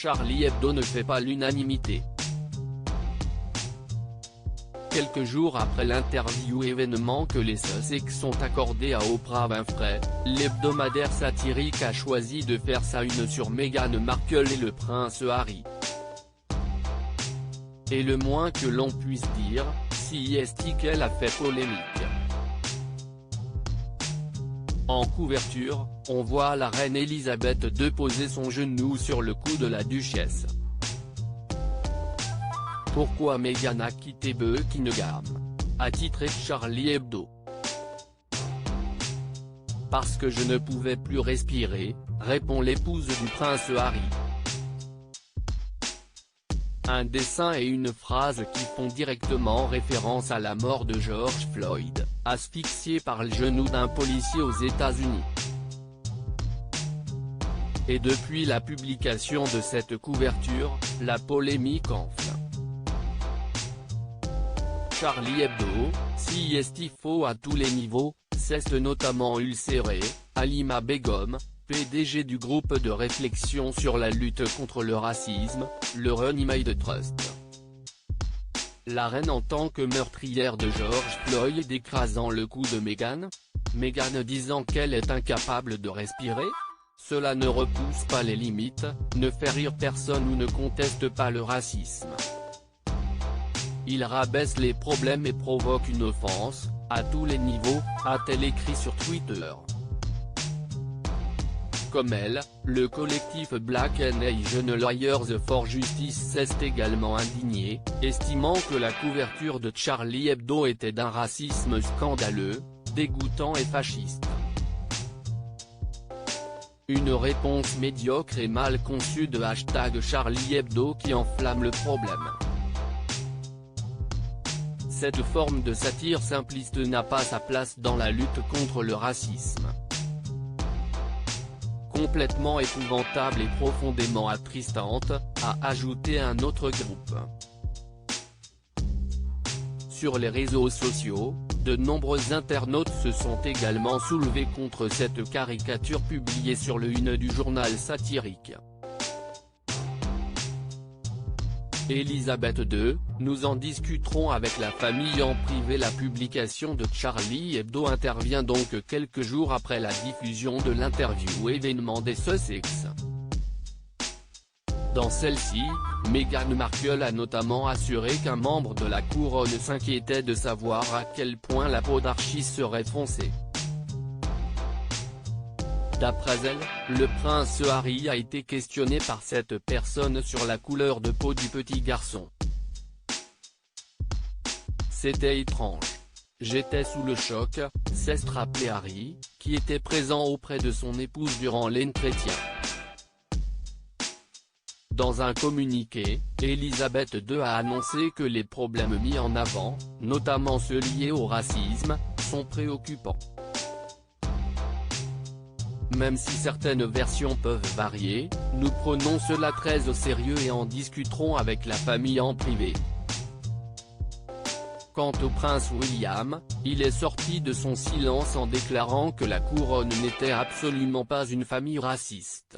Charlie Hebdo ne fait pas l'unanimité. Quelques jours après l'interview événement que les Sussex ont accordé à Oprah Winfrey, l'hebdomadaire satirique a choisi de faire sa une sur Meghan Markle et le prince Harry. Et le moins que l'on puisse dire, si est qu'elle a fait polémique. En couverture, on voit la reine Elisabeth II poser son genou sur le cou de la duchesse. Pourquoi Meghan a quitté Buckingham? A titré Charlie Hebdo. Parce que je ne pouvais plus respirer, répond l'épouse du prince Harry. Un dessin et une phrase qui font directement référence à la mort de George Floyd, asphyxié par le genou d'un policier aux États-Unis. Et depuis la publication de cette couverture, la polémique enfle. Charlie Hebdo, si est faux à tous les niveaux, c'est notamment ulcéré, Halima Begum, PDG du groupe de réflexion sur la lutte contre le racisme, le Runnymede Trust. La reine en tant que meurtrière de George Floyd écrasant le cou de Meghan disant qu'elle est incapable de respirer? Cela ne repousse pas les limites, ne fait rire personne ou ne conteste pas le racisme. Il rabaisse les problèmes et provoque une offense, à tous les niveaux, a-t-elle écrit sur Twitter. Comme elle, le collectif Black and Asian Lawyers for Justice s'est également indigné, estimant que la couverture de Charlie Hebdo était d'un racisme scandaleux, dégoûtant et fasciste. Une réponse médiocre et mal conçue de #Charlie Hebdo qui enflamme le problème. Cette forme de satire simpliste n'a pas sa place dans la lutte contre le racisme. Complètement épouvantable et profondément attristante, a ajouté un autre groupe. Sur les réseaux sociaux, de nombreux internautes se sont également soulevés contre cette caricature publiée sur le une du journal satirique. Elisabeth II, nous en discuterons avec la famille en privé. La publication de Charlie Hebdo intervient donc quelques jours après la diffusion de l'interview événement des Sussex. Dans celle-ci, Meghan Markle a notamment assuré qu'un membre de la couronne s'inquiétait de savoir à quel point la peau d'Archie serait foncée. D'après elle, le prince Harry a été questionné par cette personne sur la couleur de peau du petit garçon. C'était étrange. J'étais sous le choc, s'est rappelé Harry, qui était présent auprès de son épouse durant l'entretien. Dans un communiqué, Elisabeth II a annoncé que les problèmes mis en avant, notamment ceux liés au racisme, sont préoccupants. Même si certaines versions peuvent varier, nous prenons cela très au sérieux et en discuterons avec la famille en privé. Quant au prince William, il est sorti de son silence en déclarant que la couronne n'était absolument pas une famille raciste.